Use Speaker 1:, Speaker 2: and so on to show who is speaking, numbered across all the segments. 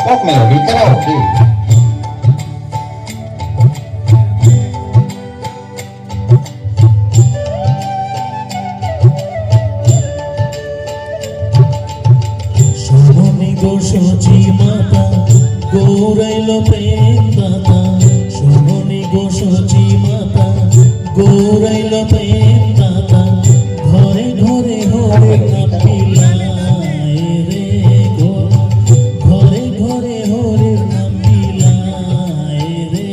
Speaker 1: Pop Melody Karaoke.
Speaker 2: শোভনী গো সচি মাতা গৌরাইল প্রেম দাতা শোভনী গো সচি মাতা গৌরাইল প্রেম দাতা ঘরে ঘরে হরে নাম রে গো ঘরে ঘরে হরে নাম রে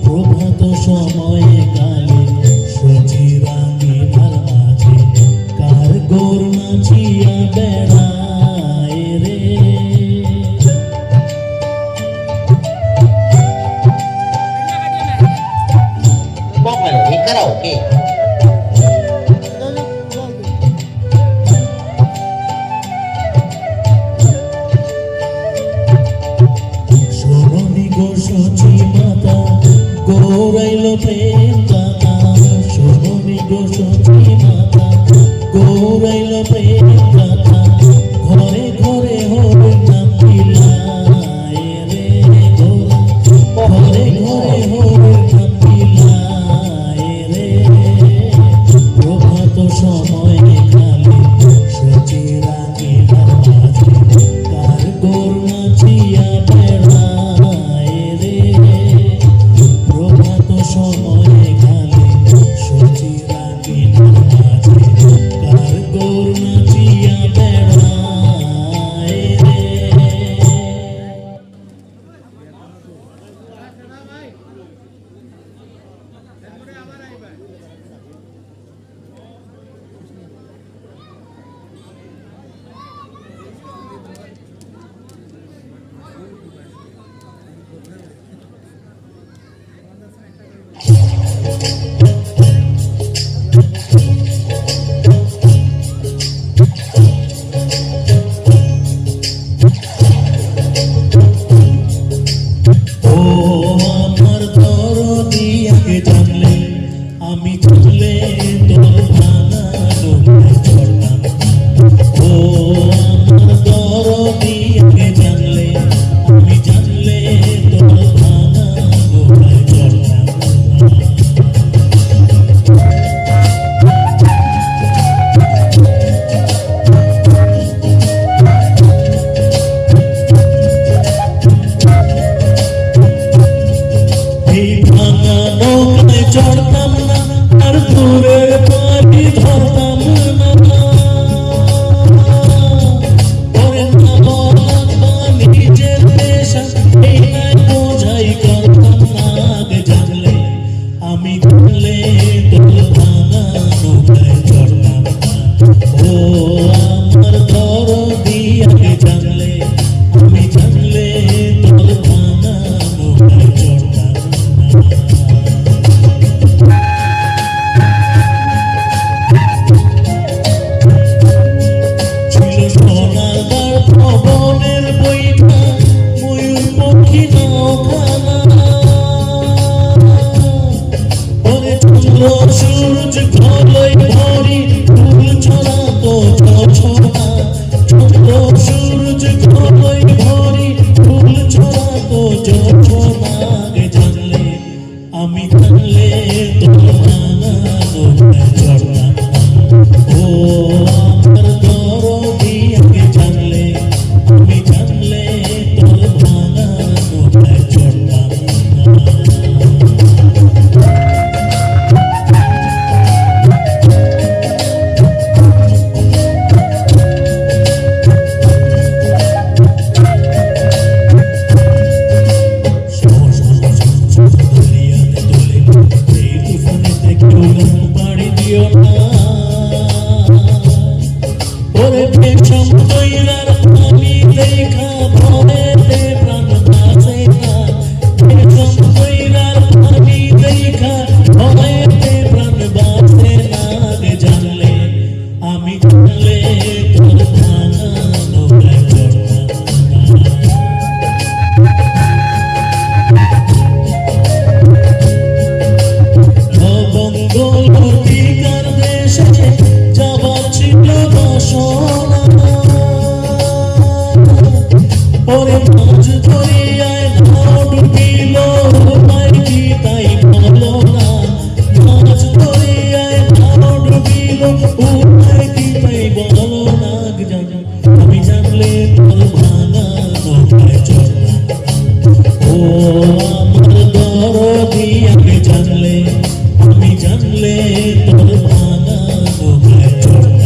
Speaker 2: প্রভাত সময়ে কালে সচি রাঙিনার মাঝে কার গোর নাচিয়া বেড়ায় রে
Speaker 1: Pop Melody Karaoke.
Speaker 2: শোভনী গো সচি মাতা গৌরাইল প্রেম দাতা শোভনী গো সচি মাতা গৌরাইল প্রেম দাতা ঘরে ঘরে হরে নাম রে গো ঘরে ঘরে হরে নাম রে প্রভাত সময়ে কালে সচি রাঙিনার মাঝে কার গোর নাচিয়া বেড়ায় রে প্রভাত সময়ে ওরে মাছ ধরিয়ায় নাও ডুবিল উপায় কি তাই বলো না মাছ ধরিয়ায় নাও ডুবিল উপায় কি তাই বলো না আমি জানলে তোর ভাঙা নৌকায় চড়লাম ও আমার দরদি আগে জানলে আমি জানলে তোর ভাঙা নৌকায় চড়লাম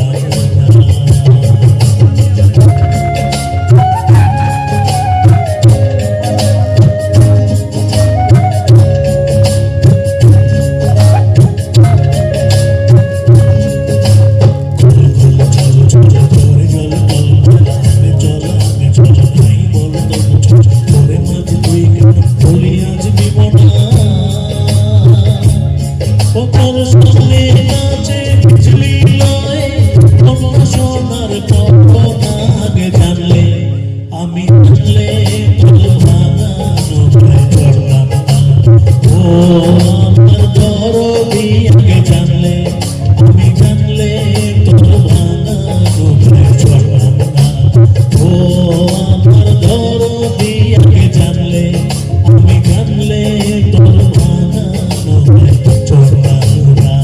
Speaker 2: আমি জানলে তোর ভাঙা নৌকায় চড়লাম ও আমার দরদি আগে জানলে আমি জানলে তোর ভাঙা নৌকায় চড়লাম ও আমার দরদি আগে জানলে আমি জানলে তোর ভাঙা নৌকায় চড়লাম না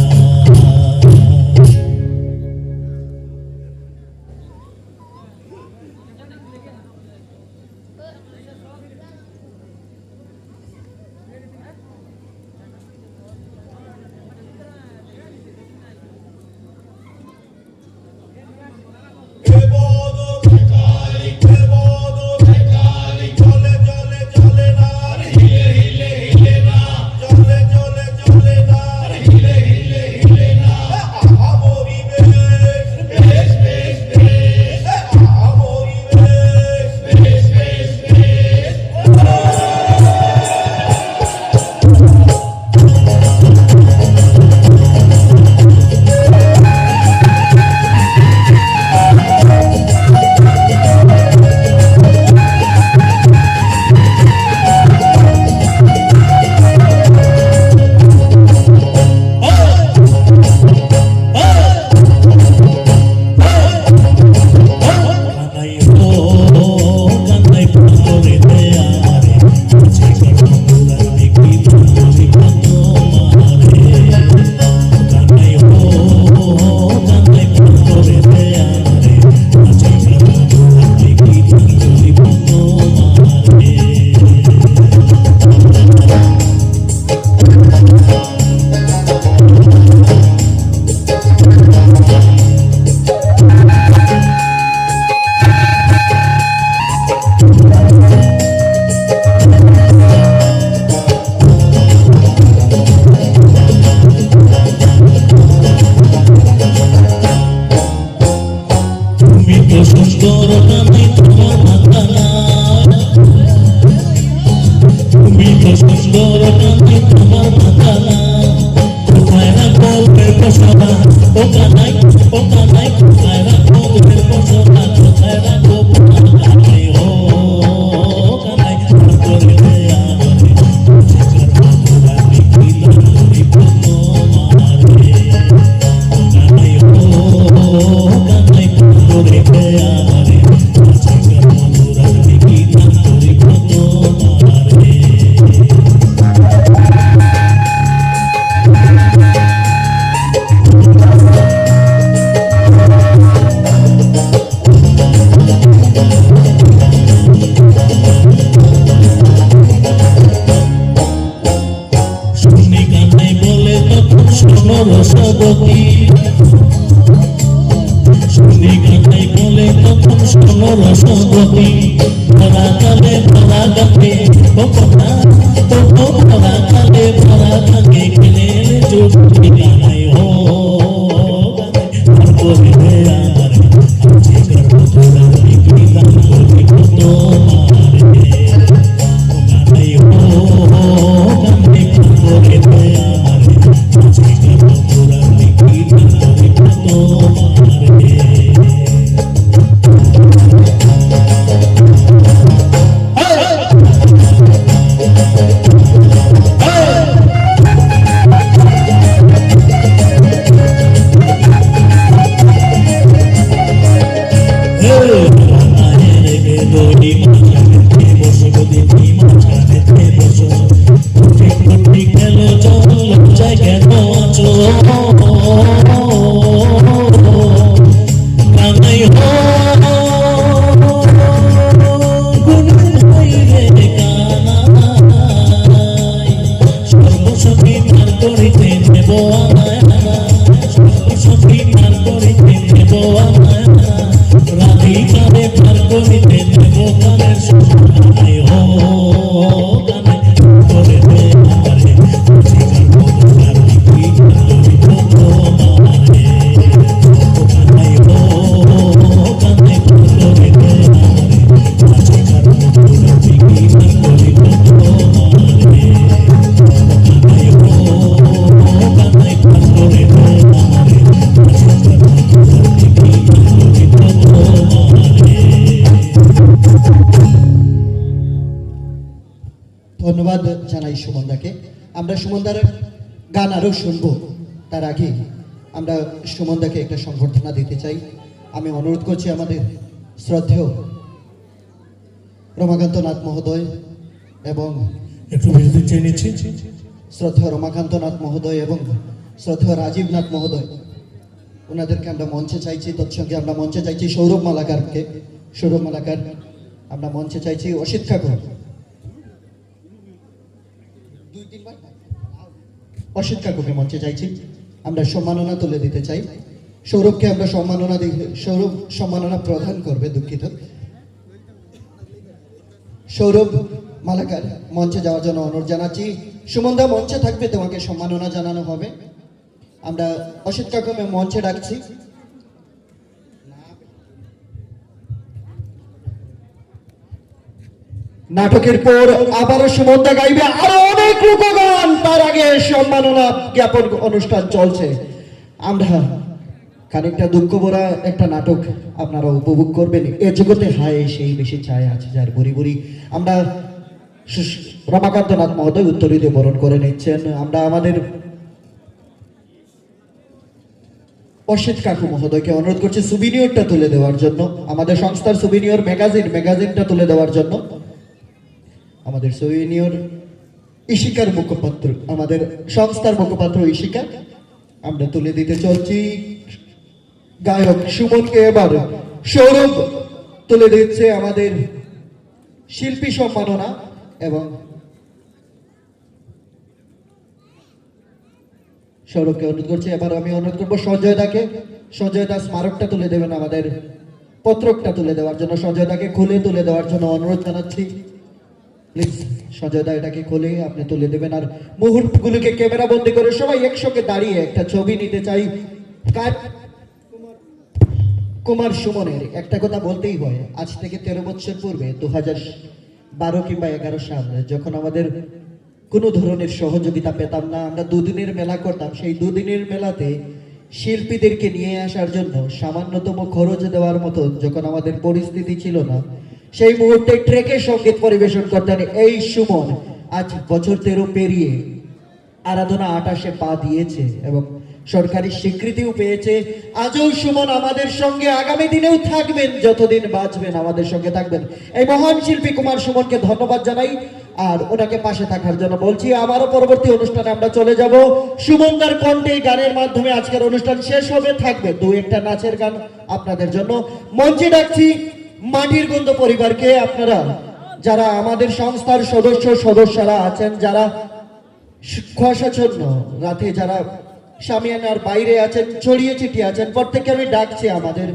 Speaker 2: রসবতী শুনি গানাই বলে তখন শোনো রসবতী ভরা কালে ভরা গানে ও কথা তো ভরা কালে ভরা গানে কিনে চুপি গানাই ও গানে আমার আজি করব তোরা বিক্রি গান করি কত মারে গানাই ও গানে করে দয়া আজি করব তোরা বিক্রি গান করি কত মারে ওই মাঝখানেতে বসো গো দিদি মাঝখানেতে বসো কোটি কোটি গেল জল লজ্জায় কেন আছো কানাই হো গুণের হইলে কানাই সর্বসখী তার করিতে দেব আমায় সর্বসখী তার করিতে দেব আমায় রাধিকারে তার করিতে দেব কানের কানাই হো কানাই করে দে আমারে জীবন বদলার কি করিব তোমারে কানাই হো কানাই করে দে আমারে জীবন বদলার কি করিব তোমারে কানাই হো কানাই করে দে আমারে জীবন বদলার কি করিব তোমারে।
Speaker 3: ধন্যবাদ জানাই সুমনদাকে। আমরা সুমনদার গান আরও শুনবো, তার আগে আমরা সুমনদাকে একটা সংবর্ধনা দিতে চাই। আমি অনুরোধ করছি আমাদের শ্রদ্ধেয় রমাকান্ত নাথ মহোদয় এবং
Speaker 2: একটু বিরতি চেয়ে নিচ্ছি।
Speaker 3: শ্রদ্ধেয় রমাকান্ত নাথ মহোদয় এবং শ্রদ্ধেয় রাজীব নাথ মহোদয়, ওনাদেরকে আমরা মঞ্চে চাইছি। তৎসঙ্গে আমরা মঞ্চে চাইছি সৌরভ মালাকারকে, সৌরভ মালাকার আমরা মঞ্চে চাইছি। অসিত ঠাকুর, অসিত কাকুকে মঞ্চে চাইছি। আমরা সম্মাননা তুলে দিতে চাই। সৌরভকে আমরা সম্মাননা সৌরভ সম্মাননা প্রদান করবে, দুঃখিত। সৌরভ মালাকার মঞ্চে যাওয়ার জন্য অনুরোধ জানাচ্ছি। সুমনদা মঞ্চে থাকবে, তোমাকে সম্মাননা জানানো হবে। আমরা অসিত কাকুকে মঞ্চে ডাকছি। নাটকের পর আবারও সুমনদা গাইবে আরো অনেক লোকগান। তার আগে সম্মাননা জ্ঞাপন অনুষ্ঠান চলছে। আমরা খানিকটা দুঃখ ভরা একটা নাটক আপনারা উপভোগ করবেন। এ জগতে হায় সেই বেশি চায় আছে যার বুড়ি বুড়ি। আমরা রমাকান্ত নাথ মহোদয় উত্তরীতে বরণ করে নিচ্ছেন। আমরা আমাদের অসিত কাকু মহোদয়কে অনুরোধ করছি সুবিনিয়রটা তুলে দেওয়ার জন্য, আমাদের সংস্থার সুবিনিয়র ম্যাগাজিনটা তুলে দেওয়ার জন্য। আমাদের সুবিনিয়র ইশিকার মুখপাত্র, আমাদের সংস্থার মুখপাত্র ইশিকা আমরা তুলে দিতে চলছি। গায়ক সুমনকে এবার সৌরভ তুলে দিচ্ছে আমাদের শিল্পী সম্মাননা। এবং সৌরভকে অনুরোধ করছি। এবার আমি অনুরোধ করবো সঞ্জয় দাকে, সঞ্জয় দা স্মারকটা তুলে দেবেন, আমাদের পত্রকটা তুলে দেওয়ার জন্য। সঞ্জয় দাকে খুলে তুলে দেওয়ার জন্য অনুরোধ জানাচ্ছি। প্লিজ সঞ্জয় দা এটাকে খুলে আপনি তুলে দেবেন। আর মুহূর্তগুলোকে ক্যামেরা বন্দি করে সবাই একসঙ্গে দাঁড়িয়ে একটা ছবি নিতে চাই। কুমার সুমনের একটা কথা বলতেই হয়, আজ থেকে 13 বছর পূর্বে 2012 কিংবা 11 সাল যখন আমাদের কোনো ধরনের সহযোগিতা পেতাম না, আমরা দুদিনের মেলা করতাম। সেই দুদিনের মেলাতে শিল্পীদেরকে নিয়ে আসার জন্য সামান্যতম খরচ দেওয়ার মতো যখন আমাদের পরিস্থিতি ছিল না, সেই মুহূর্তে ট্রেকে সঙ্গীত পরিবেশন করতেন এই সুমন। আজ বছর 13 পেরিয়ে আরাধনা 28-এ পা দিয়েছে এবং সরকারি স্বীকৃতিও পেয়েছে। আজও সুমন আমাদের সঙ্গে আগামী দিনেও থাকবেন, যতদিন বাঁচবেন আমাদের সঙ্গে থাকবেন। এই মহান শিল্পী কুমার সুমনকে ধন্যবাদ জানাই আর ওনাকে পাশে থাকার জন্য বলছি। আবারও পরবর্তী অনুষ্ঠানে আমরা চলে যাব। সুমনদার কণ্ঠে গানের মাধ্যমে আজকের অনুষ্ঠান শেষ হবে। থাকবে দু একটা নাচের গান আপনাদের জন্য। মঞ্চে ডাকছি মাটির গন্ধ পরিবারকে। আপনারা যারা আমাদের সংস্থার সদস্যরা আছেন, যারা কুয়াশাচ্ছন্ন রাতে যারা সামিয়ানার বাইরে আছেন, ছড়িয়ে ছিটিয়ে আছেন, প্রত্যেককে আমি ডাকছি আমাদের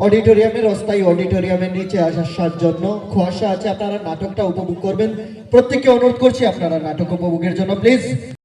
Speaker 3: অডিটোরিয়ামের অস্থায়ী অডিটোরিয়ামের নিচে আসার জন্য। কুয়াশা আছে, আপনারা নাটকটা উপভোগ করবেন। প্রত্যেককে অনুরোধ করছি আপনারা নাটক উপভোগের জন্য প্লিজ।